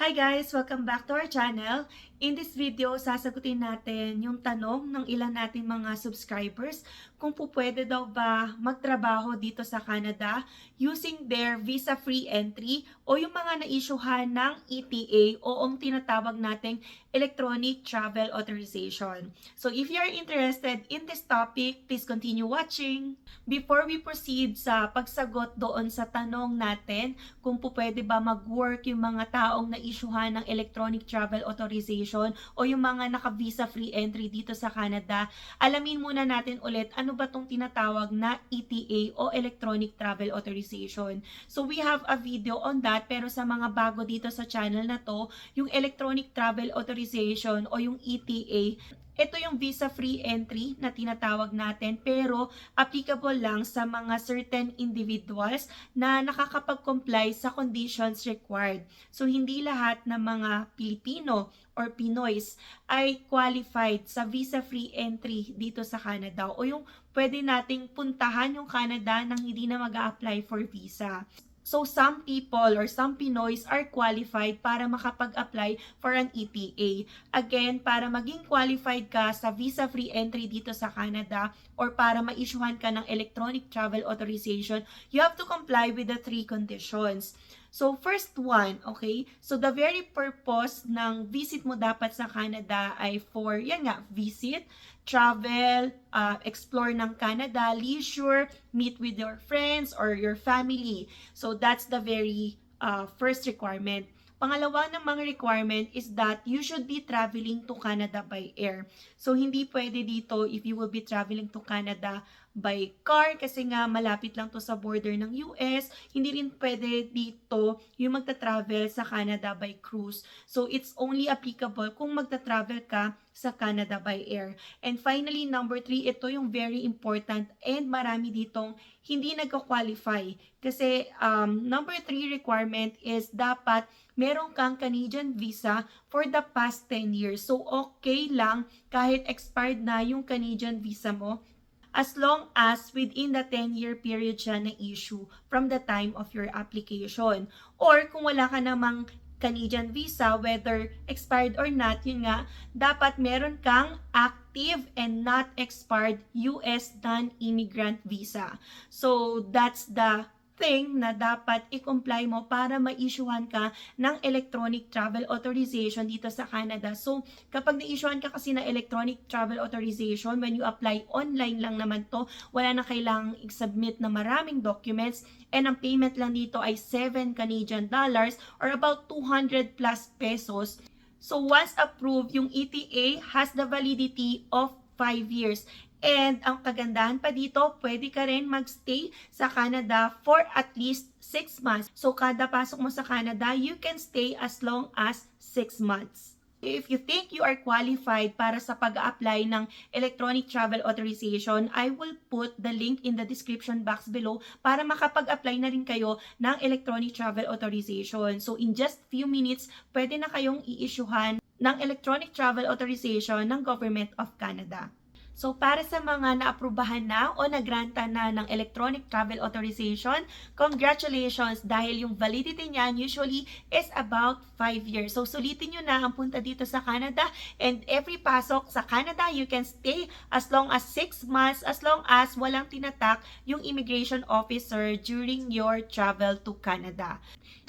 Hi guys! Welcome back to our channel. In this video, sasagutin natin yung tanong ng ilan nating mga subscribers kung pwede daw ba magtrabaho dito sa Canada using their visa-free entry o yung mga na-issuehan ng ETA o ang tinatawag nating Electronic Travel Authorization. So if you are interested in this topic, please continue watching. Before we proceed sa pagsagot doon sa tanong natin kung pwede ba mag-work yung mga taong na-issuehan ng Electronic Travel Authorization o yung mga naka-visa free entry dito sa Canada, alamin muna natin ulit ano ba tong tinatawag na ETA o Electronic Travel Authorization. So we have a video on that, pero sa mga bago dito sa channel na to, yung Electronic Travel Authorization o yung ETA, ito yung visa-free entry na tinatawag natin, pero applicable lang sa mga certain individuals na nakakapag-comply sa conditions required. So, hindi lahat ng mga Pilipino or Pinoys ay qualified sa visa-free entry dito sa Canada o yung pwede nating puntahan yung Canada nang hindi na mag-a-apply for visa. So, some people or some Pinoys are qualified para makapag-apply for an ETA. Again, para maging qualified ka sa visa-free entry dito sa Canada or para ma-issuehan ka ng Electronic Travel Authorization, you have to comply with the 3 conditions. So, first one, okay? So, the very purpose ng visit mo dapat sa Canada ay for, yan nga, visit, travel, explore ng Canada, leisure, meet with your friends or your family. So, that's the very first requirement. Pangalawa ng mga requirement is that you should be traveling to Canada by air. So, hindi pwede dito if you will be traveling to Canada by car kasi nga malapit lang to sa border ng US. Hindi rin pwede dito yung magta-travel sa Canada by cruise. So, it's only applicable kung magta-travel ka sa Canada by air. And finally, number 3, ito yung very important and marami ditong hindi nagka-qualify. Kasi number 3 requirement is dapat meron kang Canadian visa for the past 10 years. So, okay lang kahit expired na yung Canadian visa mo as long as within the 10-year period siya na issue from the time of your application. Or kung wala ka namang Canadian visa, whether expired or not, yun nga, dapat meron kang active and not expired US non-immigrant visa. So, that's the thing na dapat i-comply mo para ma-issuehan ka ng Electronic Travel Authorization dito sa Canada. So, kapag na-issuehan ka kasi na Electronic Travel Authorization, when you apply online lang naman to, wala na kailangang i-submit na maraming documents, and ang payment lang dito ay 7 Canadian dollars or about 200 plus pesos. So, once approved, yung ETA has the validity of 5 years. And ang kagandahan pa dito, pwede ka rin magstay sa Canada for at least 6 months. So, kada pasok mo sa Canada, you can stay as long as 6 months. If you think you are qualified para sa pag-apply ng Electronic Travel Authorization, I will put the link in the description box below para makapag-apply na rin kayo ng Electronic Travel Authorization. So, in just few minutes, pwede na kayong i-issuehan ng Electronic Travel Authorization ng Government of Canada. So, para sa mga naaprubahan na o nagranta na ng Electronic Travel Authorization, congratulations dahil yung validity niyan usually is about 5 years. So, sulitin nyo na ang punta dito sa Canada, and every pasok sa Canada, you can stay as long as 6 months as long as walang tinatak yung immigration officer during your travel to Canada.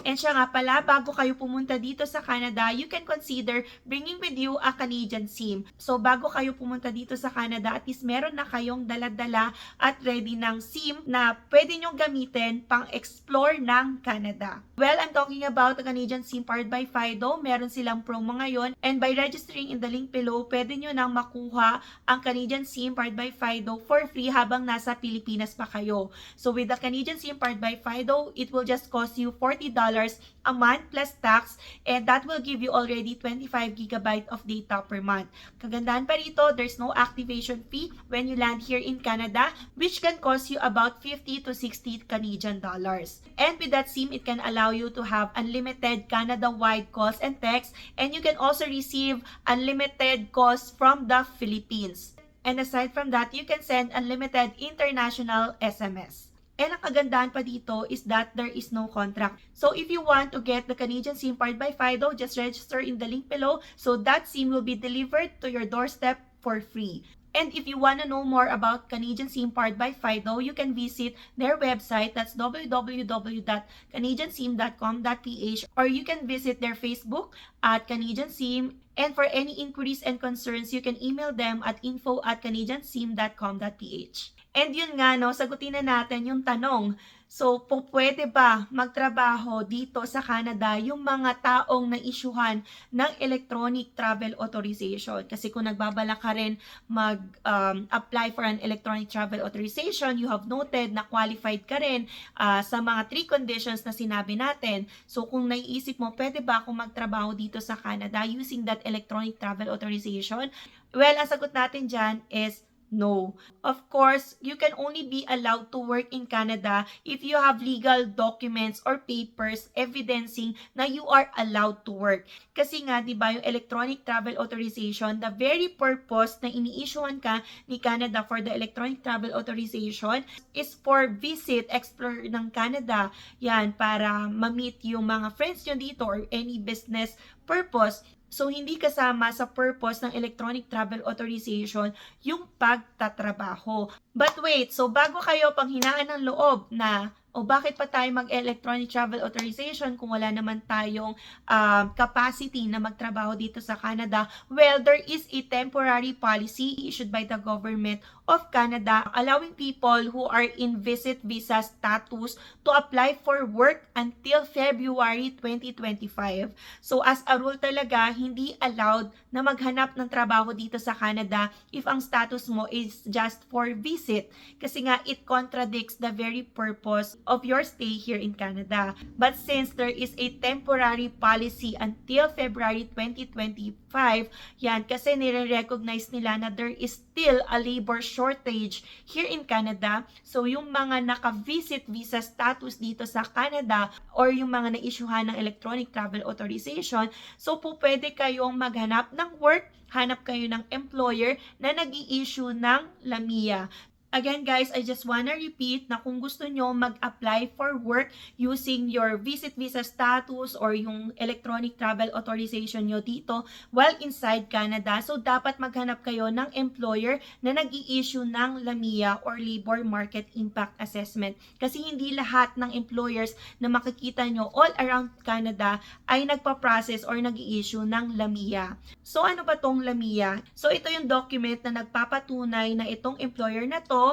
And siya nga pala, bago kayo pumunta dito sa Canada, you can consider bringing with you a Canadian SIM. So, bago kayo pumunta dito sa Canada, at least meron na kayong dala-dala at ready ng SIM na pwede nyong gamitin pang explore ng Canada. Well, I'm talking about the Canadian SIM powered by Fido. Meron silang promo ngayon, and by registering in the link below, pwede nyo nang makuha ang Canadian SIM powered by Fido for free habang nasa Pilipinas pa kayo. So, with the Canadian SIM powered by Fido, it will just cost you $40 a month plus tax, and that will give you already 25 GB of data per month. Kagandahan pa rito, there's no activation fee when you land here in Canada, which can cost you about 50 to 60 Canadian dollars. And with that SIM, it can allow you to have unlimited Canada-wide calls and texts, and you can also receive unlimited calls from the Philippines. And aside from that, you can send unlimited international SMS. And ang kagandahan pa dito is that there is no contract. So if you want to get the Canadian SIM powered by Fido, just register in the link below. So that SIM will be delivered to your doorstep for free. And if you want to know more about Canadian SIM powered by Fido, you can visit their website. That's www.canadiansim.com.ph, or you can visit their Facebook at Canadian SIM. And for any inquiries and concerns, you can email them at info@canadiansim.com.ph. And yun nga, no, sagutin na natin yung tanong. So, pwede ba magtrabaho dito sa Canada yung mga taong na-issuehan ng electronic travel authorization? Kasi kung nagbabala ka rin mag-apply for an electronic travel authorization, you have noted na qualified ka rin sa mga 3 conditions na sinabi natin. So, kung naiisip mo, pwede ba akong magtrabaho dito sa Canada using that electronic travel authorization? Well, ang sagot natin dyan is no. Of course, you can only be allowed to work in Canada if you have legal documents or papers evidencing na you are allowed to work. Kasi nga, di ba, yung electronic travel authorization, the very purpose na ini-issuean ka ni Canada for the electronic travel authorization is for visit, explore ng Canada. Yan, para ma-meet yung mga friends nyo dito or any business purpose. So, hindi kasama sa purpose ng electronic travel authorization yung pagtatrabaho. But wait, so bago kayo panghinaan ng loob na bakit pa tayo mag-electronic travel authorization kung wala naman tayong capacity na magtrabaho dito sa Canada? Well, there is a temporary policy issued by the government of Canada allowing people who are in visit visa status to apply for work until February 2025. So as a rule talaga, hindi allowed na maghanap ng trabaho dito sa Canada if ang status mo is just for visit. Kasi nga, it contradicts the very purpose of your stay here in Canada. But since there is a temporary policy until February 2025, yan, kasi nire-recognize nila na there is still a labor shortage here in Canada. So, yung mga naka-visit visa status dito sa Canada or yung mga na-issuehan ng electronic travel authorization, so po pwede kayong maghanap ng work, hanap kayo ng employer na nag-i-issue ng LAMIA. Again guys, I just wanna repeat na kung gusto nyo mag-apply for work using your visit visa status or yung electronic travel authorization nyo dito while inside Canada, so dapat maghanap kayo ng employer na nag-i-issue ng LAMIA or Labor Market Impact Assessment. Kasi hindi lahat ng employers na makikita nyo all around Canada ay nagpa-process or nag-i-issue ng LAMIA. So ano ba tong LAMIA? So ito yung document na nagpapatunay na itong employer na to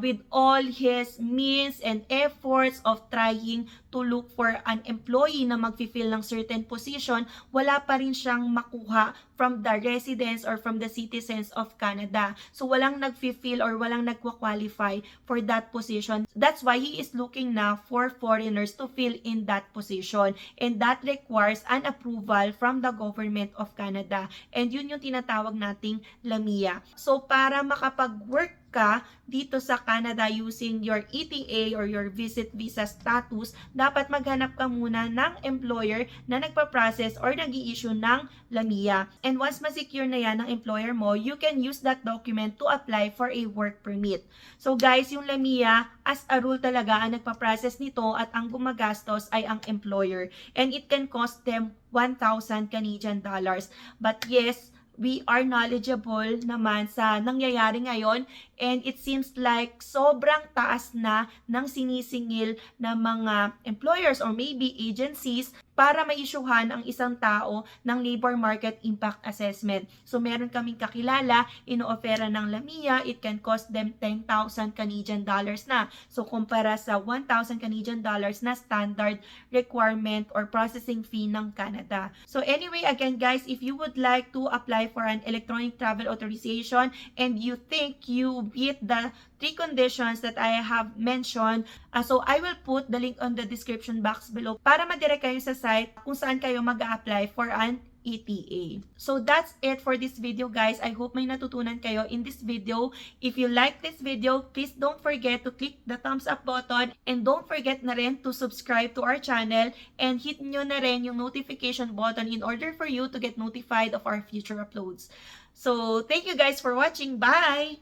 with all his means and efforts of trying to look for an employee na mag-fill ng certain position, wala pa rin siyang makuha from the residents or from the citizens of Canada. So walang nag-fill or walang nagwa-qualify for that position. That's why he is looking na for foreigners to fill in that position. And that requires an approval from the government of Canada. And yun yung tinatawag nating LAMIA. So para makapag-work ka dito sa Canada using your ETA or your visit visa status, dapat maghanap ka muna ng employer na nagpa-process or nag-i-issue ng LAMIA. And once ma-secure na yan ng employer mo, you can use that document to apply for a work permit. So guys, yung LAMIA, as a rule talaga, ang nagpa-process nito at ang gumagastos ay ang employer. And it can cost them 1,000 Canadian dollars. But yes, we are knowledgeable naman sa nangyayari ngayon, and it seems like sobrang taas na ng sinisingil ng mga employers or maybe agencies para ma-issuehan ang isang tao ng Labor Market Impact Assessment. So meron kaming kakilala, ino-ofera ng LAMIA, it can cost them 10,000 Canadian dollars na. So kumpara sa 1,000 Canadian dollars na standard requirement or processing fee ng Canada. So anyway, again guys, if you would like to apply for an electronic travel authorization and you think you meet the 3 conditions that I have mentioned, so I will put the link on the description box below para madirect kayo sa site kung saan kayo mag-a-apply for an ETA. So that's it for this video guys. I hope may natutunan kayo in this video. If you like this video, please don't forget to click the thumbs up button and don't forget na rin to subscribe to our channel and hit nyo na rin yung notification button in order for you to get notified of our future uploads. So thank you guys for watching. Bye!